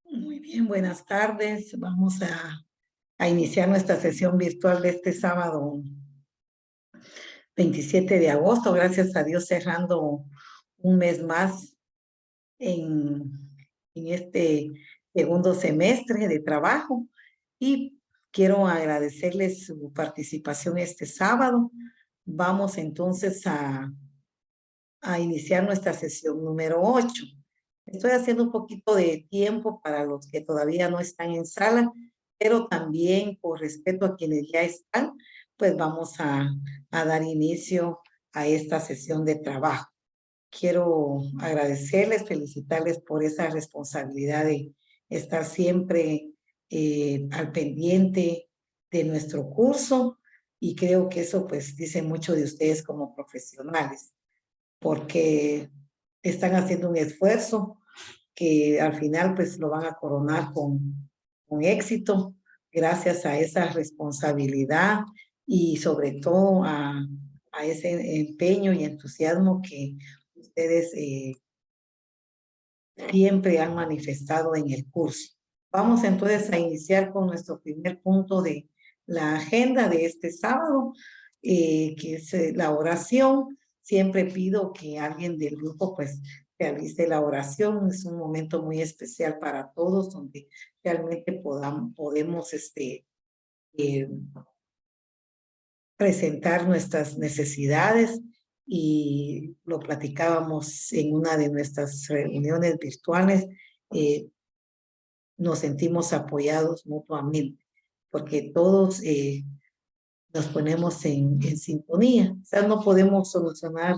Muy bien, buenas tardes. Vamos a iniciar nuestra sesión virtual de este sábado 27 de agosto. Gracias a Dios cerrando un mes más en, en este segundo semestre de trabajo. Y quiero agradecerles su participación este sábado. Vamos entonces a iniciar nuestra sesión número 8. Estoy haciendo un poquito de tiempo para los que todavía no están en sala, pero también por respeto a quienes ya están, pues vamos a dar inicio a esta sesión de trabajo. Quiero agradecerles, felicitarles por esa responsabilidad de estar siempre al pendiente de nuestro curso, y creo que eso pues dice mucho de ustedes como profesionales, porque están haciendo un esfuerzo que al final pues lo van a coronar con éxito gracias a esa responsabilidad y sobre todo a ese empeño y entusiasmo que ustedes siempre han manifestado en el curso. Vamos entonces a iniciar con nuestro primer punto de la agenda de este sábado, que es la oración. Siempre pido que alguien del grupo pues realice la oración. Es un momento muy especial para todos donde realmente podemos eh, presentar nuestras necesidades, y lo platicábamos en una de nuestras reuniones virtuales. eh, Nos sentimos apoyados mutuamente porque todos nos ponemos en sintonía. O sea, no podemos solucionar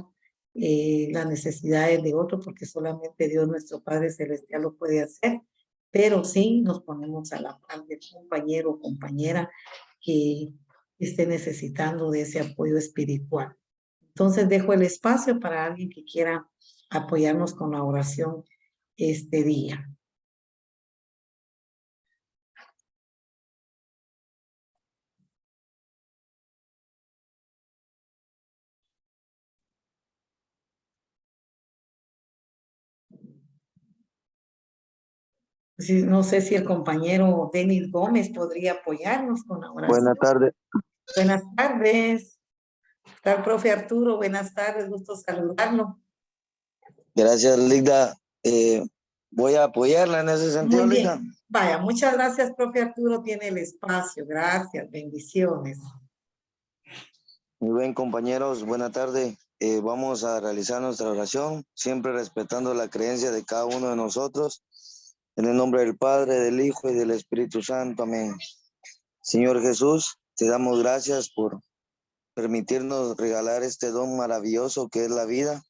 las necesidades de otro porque solamente Dios nuestro Padre Celestial lo puede hacer, pero sí nos ponemos a la par del compañero o compañera que esté necesitando de ese apoyo espiritual. Entonces dejo el espacio para alguien que quiera apoyarnos con la oración este día. Sí, no sé si el compañero Denis Gómez podría apoyarnos con la oración. Buenas tardes. Buenas tardes. Está el profe Arturo. Buenas tardes, gusto saludarlo. Gracias, Ligda. Voy a apoyarla en ese sentido, Muy Ligda. bien. Vaya, muchas gracias, profe Arturo. Tiene el espacio. Gracias, bendiciones. Muy bien, compañeros, buena tarde. Vamos a realizar nuestra oración, siempre respetando la creencia de cada uno de nosotros. En el nombre del Padre, del Hijo y del Espíritu Santo. Amén. Señor Jesús, te damos gracias por permitirnos regalar este don maravilloso que es la vida.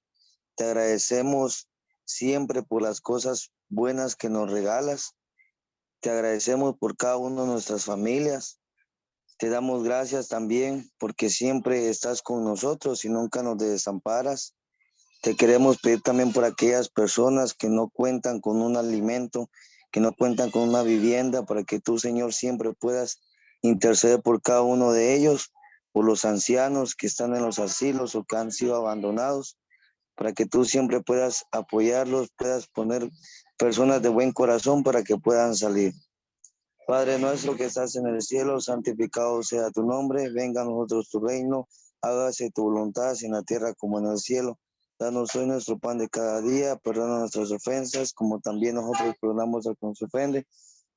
Te agradecemos siempre por las cosas buenas que nos regalas. Te agradecemos por cada una de nuestras familias. Te damos gracias también porque siempre estás con nosotros y nunca nos desamparas. Te queremos pedir también por aquellas personas que no cuentan con un alimento, que no cuentan con una vivienda, para que tú, Señor, siempre puedas interceder por cada uno de ellos, por los ancianos que están en los asilos o que han sido abandonados, para que tú siempre puedas apoyarlos, puedas poner personas de buen corazón para que puedan salir. Padre nuestro que estás en el cielo, santificado sea tu nombre, venga a nosotros tu reino, hágase tu voluntad, así en la tierra como en el cielo. Danos hoy nuestro pan de cada día, perdona nuestras ofensas, como también nosotros perdonamos al que nos ofende.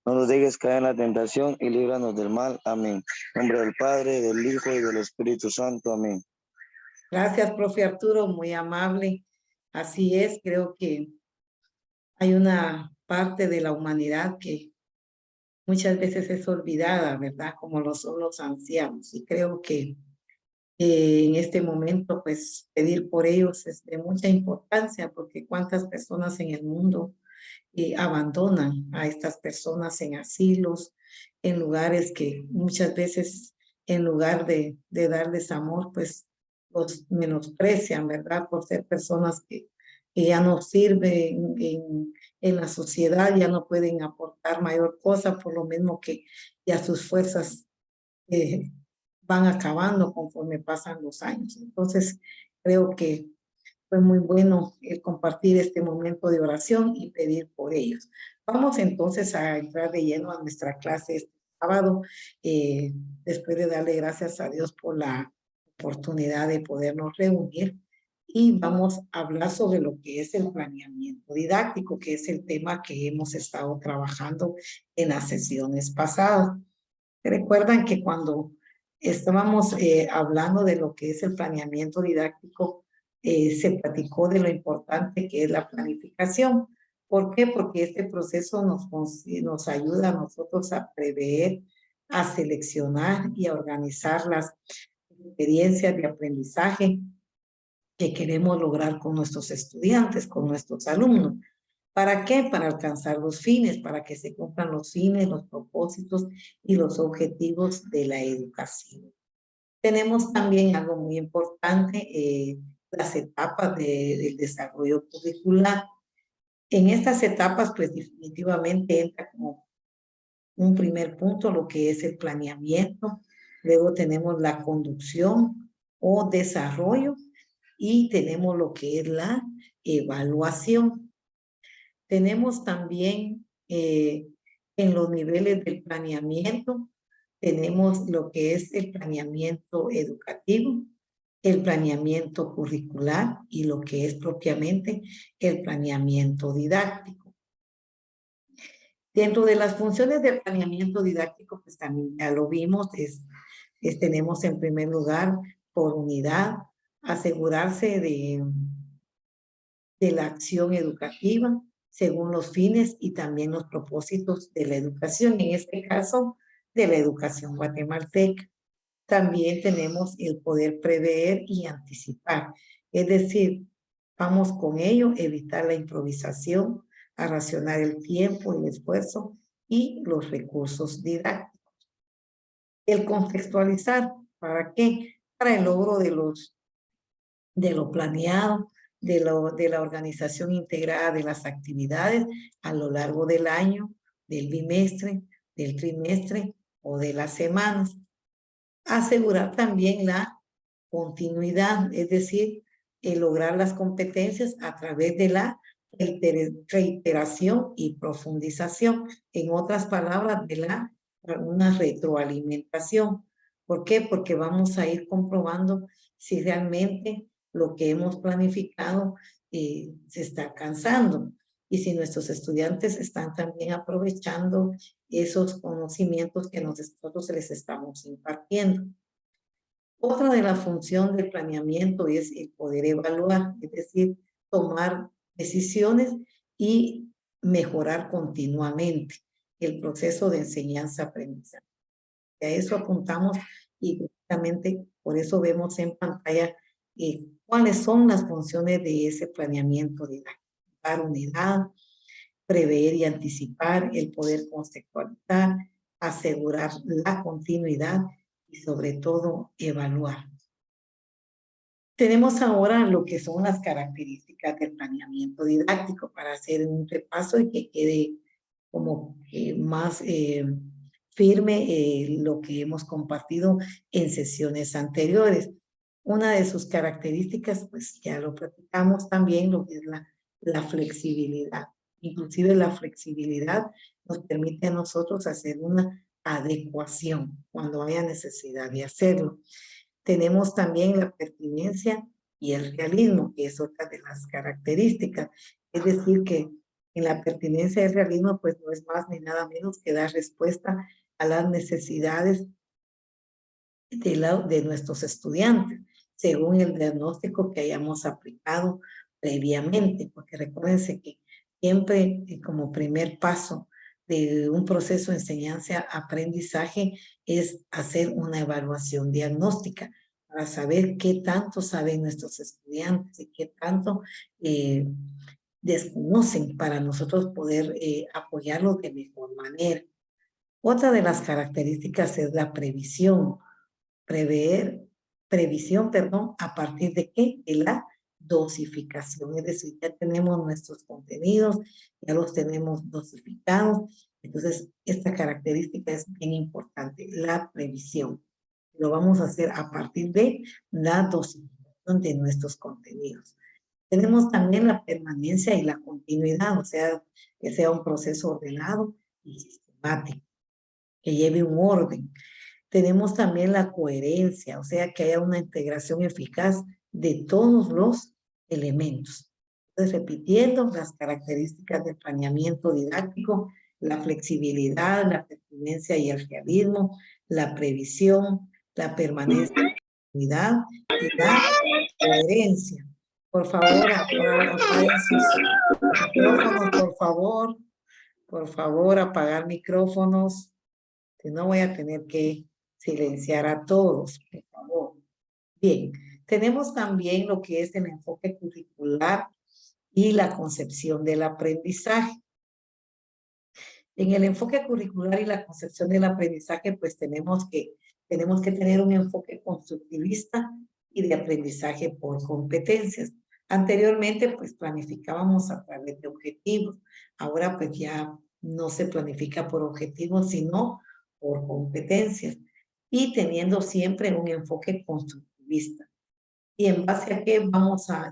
No nos dejes caer en la tentación y líbranos del mal. Amén. En nombre del Padre, del Hijo y del Espíritu Santo. Amén. Gracias, profe Arturo, muy amable. Así es, creo que hay una parte de la humanidad que muchas veces es olvidada, ¿verdad? Como lo son los ancianos. Y creo que en este momento, pues pedir por ellos es de mucha importancia, porque cuántas personas en el mundo abandonan a estas personas en asilos, en lugares que muchas veces en lugar de darles amor, pues los menosprecian, ¿verdad? Por ser personas que ya no sirven en la sociedad, ya no pueden aportar mayor cosa, por lo mismo que ya sus fuerzas eh, van acabando conforme pasan los años. Entonces, creo que fue muy bueno compartir este momento de oración y pedir por ellos. Vamos entonces a entrar de lleno a nuestra clase este sábado, después de darle gracias a Dios por la oportunidad de podernos reunir, y vamos a hablar sobre lo que es el planeamiento didáctico, que es el tema que hemos estado trabajando en las sesiones pasadas. Recuerdan que cuando estábamos hablando de lo que es el planeamiento didáctico, se platicó de lo importante que es la planificación. ¿Por qué? Porque este proceso nos ayuda a nosotros a prever, a seleccionar y a organizar las experiencias de aprendizaje que queremos lograr con nuestros estudiantes, con nuestros alumnos. ¿Para qué? Para alcanzar los fines, para que se cumplan los fines, los propósitos y los objetivos de la educación. Tenemos también algo muy importante, las etapas del desarrollo curricular. En estas etapas, pues definitivamente entra como un primer punto lo que es el planeamiento, luego tenemos la conducción o desarrollo y tenemos lo que es la evaluación. Tenemos también en los niveles del planeamiento, tenemos lo que es el planeamiento educativo, el planeamiento curricular y lo que es propiamente el planeamiento didáctico. Dentro de las funciones del planeamiento didáctico, pues también ya lo vimos, tenemos en primer lugar por unidad asegurarse de la acción educativa según los fines y también los propósitos de la educación, en este caso de la educación guatemalteca. También tenemos el poder prever y anticipar, es decir, vamos con ello, evitar la improvisación, a racionar el tiempo, el esfuerzo y los recursos didácticos. El contextualizar, ¿para qué? Para el logro de lo planeado, de la organización integrada de las actividades a lo largo del año, del bimestre, del trimestre o de las semanas. Asegurar también la continuidad, es decir, lograr las competencias a través de la reiteración y profundización. En otras palabras, de una retroalimentación. ¿Por qué? Porque vamos a ir comprobando si realmente lo que hemos planificado se está alcanzando y si nuestros estudiantes están también aprovechando esos conocimientos que nosotros les estamos impartiendo. Otra de la función del planeamiento es el poder evaluar, es decir, tomar decisiones y mejorar continuamente el proceso de enseñanza-aprendizaje. A eso apuntamos y justamente por eso vemos en pantalla cuáles son las funciones de ese planeamiento didáctico. Dar unidad, prever y anticipar, el poder conceptualizar, asegurar la continuidad y sobre todo evaluar. Tenemos ahora lo que son las características del planeamiento didáctico para hacer un repaso y que quede como más firme lo que hemos compartido en sesiones anteriores. Una de sus características, pues ya lo platicamos también, lo que es la flexibilidad. Inclusive la flexibilidad nos permite a nosotros hacer una adecuación cuando haya necesidad de hacerlo. Tenemos también la pertinencia y el realismo, que es otra de las características. Es decir, que en la pertinencia y el realismo, pues no es más ni nada menos que dar respuesta a las necesidades de nuestros estudiantes, según el diagnóstico que hayamos aplicado previamente, porque recuérdense que siempre como primer paso de un proceso de enseñanza-aprendizaje es hacer una evaluación diagnóstica para saber qué tanto saben nuestros estudiantes y qué tanto desconocen para nosotros poder apoyarlos de mejor manera. Otra de las características es la previsión. Previsión, perdón, ¿a partir de qué? De la dosificación, es decir, ya tenemos nuestros contenidos, ya los tenemos dosificados, entonces esta característica es bien importante, la previsión. Lo vamos a hacer a partir de la dosificación de nuestros contenidos. Tenemos también la permanencia y la continuidad, o sea, que sea un proceso ordenado y sistemático, que lleve un orden. Tenemos también la coherencia, o sea, que haya una integración eficaz de todos los elementos. Entonces, repitiendo las características del planeamiento didáctico, la flexibilidad, la pertinencia y el realismo, la previsión, la permanencia y la coherencia. Por favor, apaguen sus micrófonos, por favor. Por favor, apagar micrófonos. Si no, voy a tener que silenciar a todos, por favor. Bien, tenemos también lo que es el enfoque curricular y la concepción del aprendizaje. En el enfoque curricular y la concepción del aprendizaje, pues tenemos que tener un enfoque constructivista y de aprendizaje por competencias. Anteriormente, pues planificábamos a través de objetivos. Ahora, pues ya no se planifica por objetivos, sino por competencias. Y teniendo siempre un enfoque constructivista. ¿Y en base a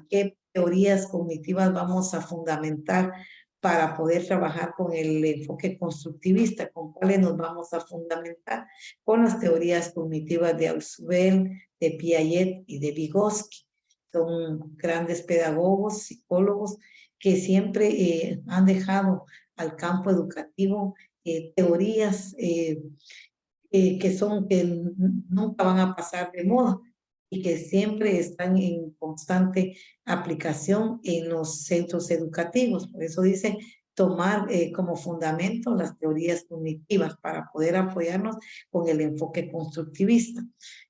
qué teorías cognitivas vamos a fundamentar para poder trabajar con el enfoque constructivista? ¿Con cuáles nos vamos a fundamentar? Con las teorías cognitivas de Ausubel, de Piaget y de Vygotsky. Son grandes pedagogos, psicólogos, que siempre han dejado al campo educativo teorías que nunca van a pasar de moda y que siempre están en constante aplicación en los centros educativos. Por eso dice tomar como fundamento las teorías cognitivas para poder apoyarnos con el enfoque constructivista.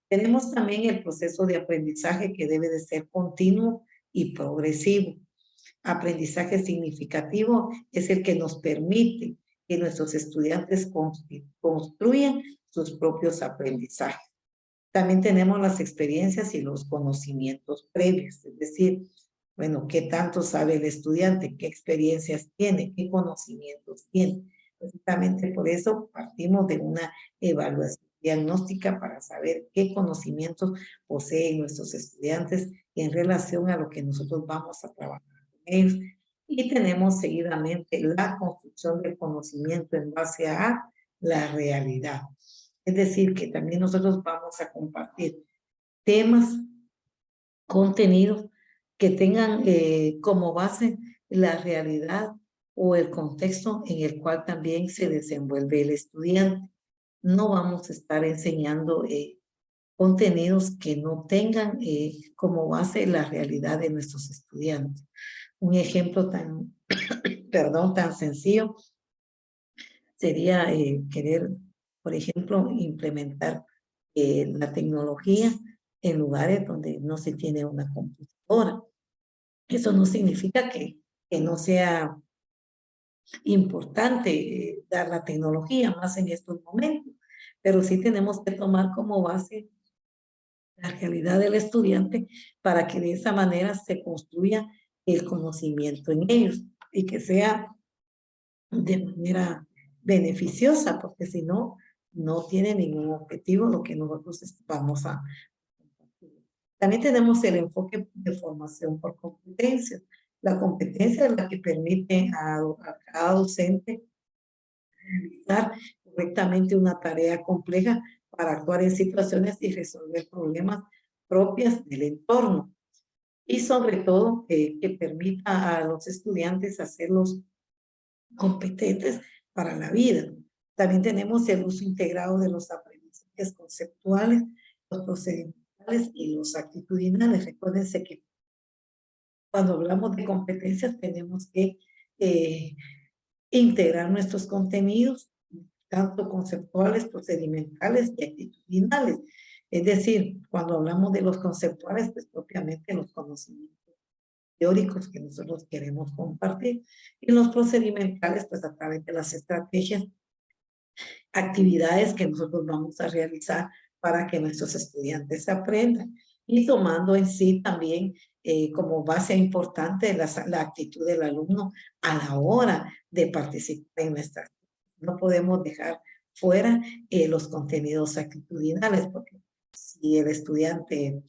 Tenemos también el proceso de aprendizaje que debe de ser continuo y progresivo. Aprendizaje significativo es el que nos permite que nuestros estudiantes construyan sus propios aprendizajes. También tenemos las experiencias y los conocimientos previos, es decir, bueno, qué tanto sabe el estudiante, qué experiencias tiene, qué conocimientos tiene. Precisamente por eso partimos de una evaluación diagnóstica para saber qué conocimientos poseen nuestros estudiantes en relación a lo que nosotros vamos a trabajar con ellos. Y tenemos seguidamente la construcción del conocimiento en base a la realidad. Es decir, que también nosotros vamos a compartir temas, contenidos que tengan como base la realidad o el contexto en el cual también se desenvuelve el estudiante. No vamos a estar enseñando contenidos que no tengan como base la realidad de nuestros estudiantes. Un ejemplo tan sencillo sería querer, por ejemplo, implementar la tecnología en lugares donde no se tiene una computadora. Eso no significa que no sea importante dar la tecnología más en estos momentos, pero sí tenemos que tomar como base la realidad del estudiante para que de esa manera se construya el conocimiento en ellos y que sea de manera beneficiosa, porque si no, no tiene ningún objetivo lo que nosotros vamos a compartir. También tenemos el enfoque de formación por competencias. La competencia es la que permite a cada docente realizar correctamente una tarea compleja para actuar en situaciones y resolver problemas propias del entorno. Y sobre todo, que permita a los estudiantes hacerlos competentes para la vida. También tenemos el uso integrado de los aprendizajes conceptuales, los procedimentales y los actitudinales. Recuérdense que cuando hablamos de competencias tenemos que integrar nuestros contenidos, tanto conceptuales, procedimentales y actitudinales. Es decir, cuando hablamos de los conceptuales, pues propiamente los conocimientos teóricos que nosotros queremos compartir, y los procedimentales, pues a través de las estrategias, actividades que nosotros vamos a realizar para que nuestros estudiantes aprendan, y tomando en sí también como base importante la actitud del alumno a la hora de participar en nuestra. No podemos dejar fuera los contenidos actitudinales, porque si el estudiante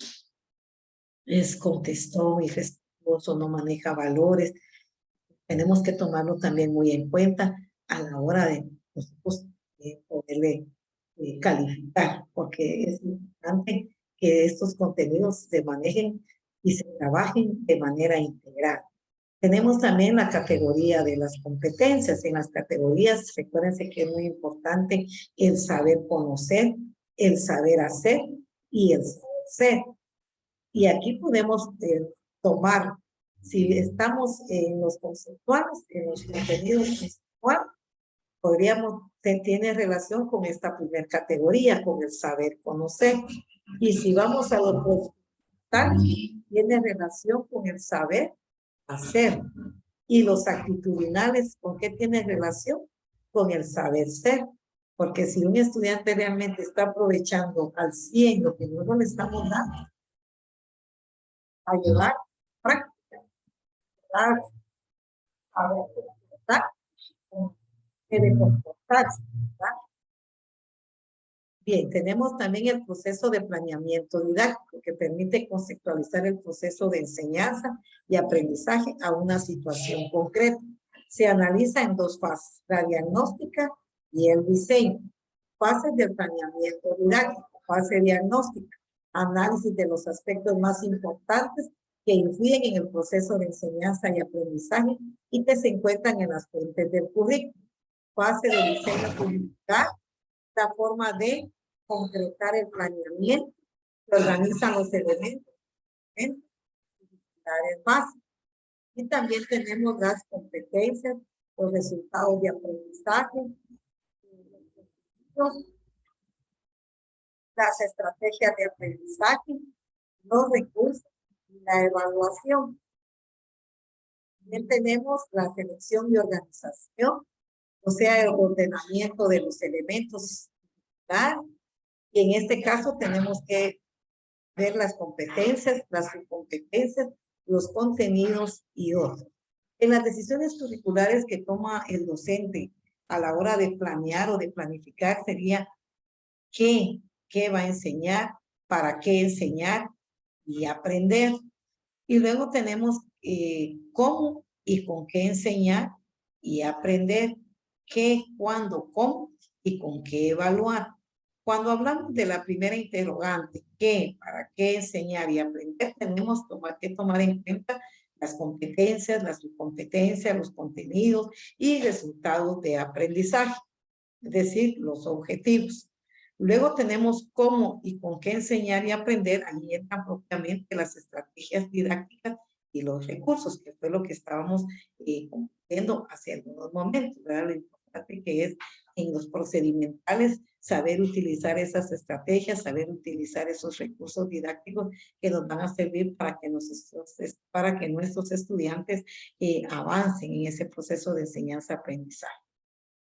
contestó y respondió o no maneja valores. Tenemos que tomarlo también muy en cuenta a la hora de nosotros poderle calificar, porque es importante que estos contenidos se manejen y se trabajen de manera integral. Tenemos también la categoría de las competencias. En las categorías, recuérdense que es muy importante el saber conocer, el saber hacer y el saber ser. Y aquí podemos tomar, si estamos en los conceptuales, en los contenidos conceptuales, podríamos, tiene relación con esta primera categoría, con el saber conocer. Y si vamos a los conceptuales, tiene relación con el saber hacer. Y los actitudinales, ¿con qué tiene relación? Con el saber ser. Porque si un estudiante realmente está aprovechando al 100 lo que luego le estamos dando, a llevar práctica, a ver, debe comportarse, ¿verdad? Bien, tenemos también el proceso de planeamiento didáctico que permite conceptualizar el proceso de enseñanza y aprendizaje a una situación concreta. Se analiza en dos fases, la diagnóstica y el diseño. Fases del planeamiento didáctico, fase diagnóstica, análisis de los aspectos más importantes que influyen en el proceso de enseñanza y aprendizaje y que se encuentran en las fuentes del currículo. Fase de diseño curricular, la forma de concretar el planeamiento, se organizan los elementos, básicos. Y también tenemos las competencias, los resultados de aprendizaje, las estrategias de aprendizaje, los recursos y la evaluación. También tenemos la selección y organización, o sea, el ordenamiento de los elementos. Y en este caso tenemos que ver las competencias, las subcompetencias, los contenidos y otros. En las decisiones curriculares que toma el docente a la hora de planear o de planificar sería qué va a enseñar, para qué enseñar y aprender. Y luego tenemos cómo y con qué enseñar y aprender, qué, cuándo, cómo y con qué evaluar. Cuando hablamos de la primera interrogante, qué, para qué enseñar y aprender, tenemos que tomar en cuenta las competencias, las subcompetencias, los contenidos y resultados de aprendizaje, es decir, los objetivos. Luego tenemos cómo y con qué enseñar y aprender. Ahí entran propiamente las estrategias didácticas y los recursos, que fue lo que estábamos compartiendo hace algunos momentos, ¿verdad? Lo importante que es en los procedimentales saber utilizar esas estrategias, saber utilizar esos recursos didácticos que nos van a servir para que nuestros estudiantes avancen en ese proceso de enseñanza-aprendizaje.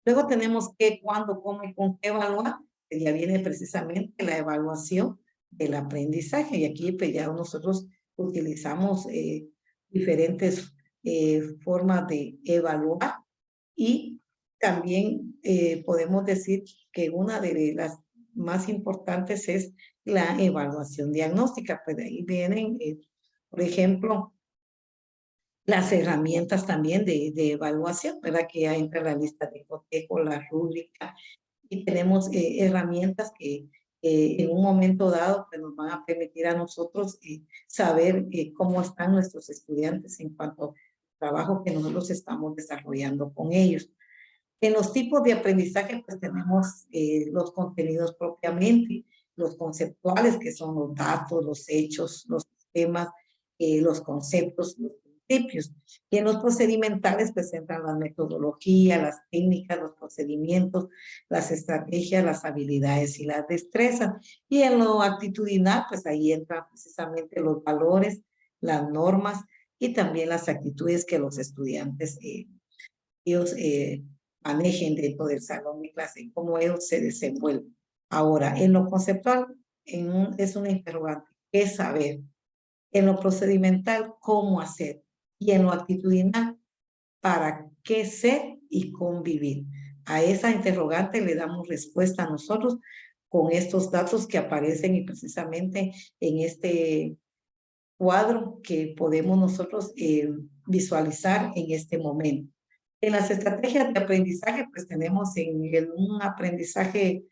Luego tenemos qué, cuándo, cómo y con qué evaluar, que ya viene precisamente la evaluación del aprendizaje. Y aquí pues, ya nosotros utilizamos diferentes formas de evaluar y también podemos decir que una de las más importantes es la evaluación diagnóstica. Pues de ahí vienen, por ejemplo, las herramientas también de evaluación, ¿verdad? Que ya entra la lista de cotejo, la rúbrica, y tenemos herramientas que en un momento dado pues, nos van a permitir a nosotros saber cómo están nuestros estudiantes en cuanto al trabajo que nosotros estamos desarrollando con ellos. En los tipos de aprendizaje, pues tenemos los contenidos propiamente, los conceptuales, que son los datos, los hechos, los sistemas, los conceptos, los principios. Y en los procedimentales, pues entran la metodología, las técnicas, los procedimientos, las estrategias, las habilidades y las destrezas. Y en lo actitudinal, pues ahí entran precisamente los valores, las normas y también las actitudes que los estudiantes ellos manejen dentro del salón de clase, cómo ellos se desenvuelven. Ahora, en lo conceptual, es una interrogante, ¿qué saber? En lo procedimental, ¿cómo hacer? Y en lo actitudinal, ¿para qué ser y convivir? A esa interrogante le damos respuesta a nosotros con estos datos que aparecen y precisamente en este cuadro que podemos nosotros visualizar en este momento. En las estrategias de aprendizaje, pues tenemos un aprendizaje,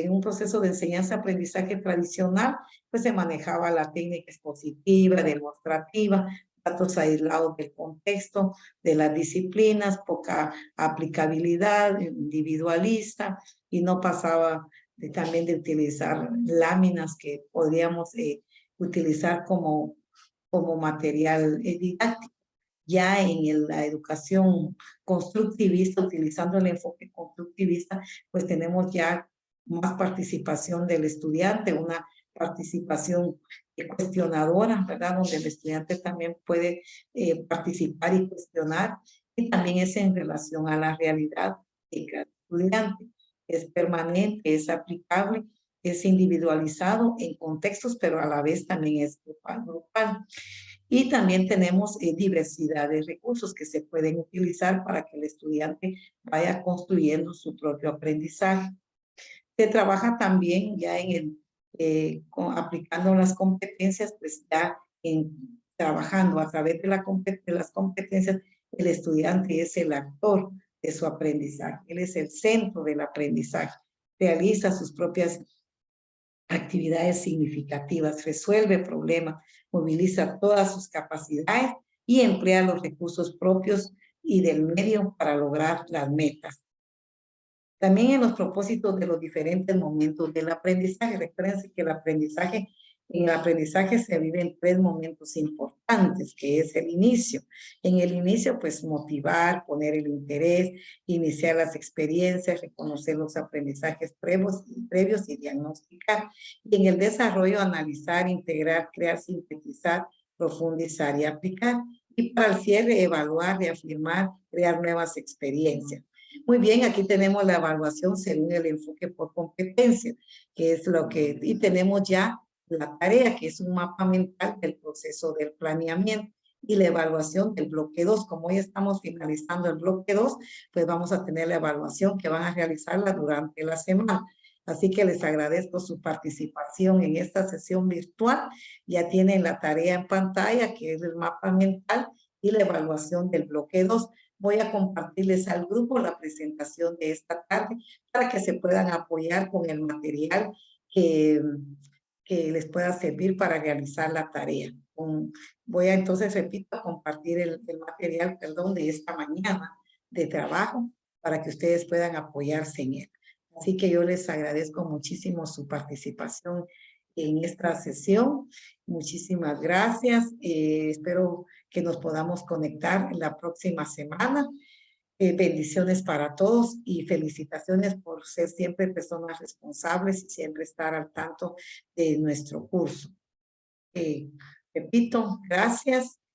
un proceso de enseñanza-aprendizaje tradicional, pues se manejaba la técnica expositiva, demostrativa, datos aislados del contexto, de las disciplinas, poca aplicabilidad, individualista, y no pasaba también de utilizar láminas que podríamos utilizar como material didáctico. Ya en la educación constructivista, utilizando el enfoque constructivista, pues tenemos ya más participación del estudiante, una participación cuestionadora, ¿verdad? Donde el estudiante también puede participar y cuestionar, y también es en relación a la realidad de cada estudiante. Es permanente, es aplicable, es individualizado en contextos, pero a la vez también es grupal. Y también tenemos diversidad de recursos que se pueden utilizar para que el estudiante vaya construyendo su propio aprendizaje. Se trabaja también ya aplicando las competencias, pues ya trabajando a través de las competencias, el estudiante es el actor de su aprendizaje, él es el centro del aprendizaje, realiza sus propias actividades significativas, resuelve problemas, moviliza todas sus capacidades y emplea los recursos propios y del medio para lograr las metas. También en los propósitos de los diferentes momentos del aprendizaje. Recuerden que en el aprendizaje se viven 3 momentos importantes, que es el inicio. En el inicio, pues motivar, poner el interés, iniciar las experiencias, reconocer los aprendizajes previos y diagnosticar. Y en el desarrollo, analizar, integrar, crear, sintetizar, profundizar y aplicar. Y para el cierre, evaluar, reafirmar, crear nuevas experiencias. Muy bien, aquí tenemos la evaluación según el enfoque por competencia, que es y tenemos ya la tarea, que es un mapa mental del proceso del planeamiento, y la evaluación del bloque 2. Como hoy estamos finalizando el bloque 2, pues vamos a tener la evaluación que van a realizarla durante la semana. Así que les agradezco su participación en esta sesión virtual. Ya tienen la tarea en pantalla, que es el mapa mental y la evaluación del bloque 2. Voy a compartirles al grupo la presentación de esta tarde para que se puedan apoyar con el material que les pueda servir para realizar la tarea. Voy a entonces, repito, a compartir el material, de esta mañana de trabajo para que ustedes puedan apoyarse en él. Así que yo les agradezco muchísimo su participación en esta sesión. Muchísimas gracias. Espero que nos podamos conectar la próxima semana. Bendiciones para todos y felicitaciones por ser siempre personas responsables y siempre estar al tanto de nuestro curso. Repito, gracias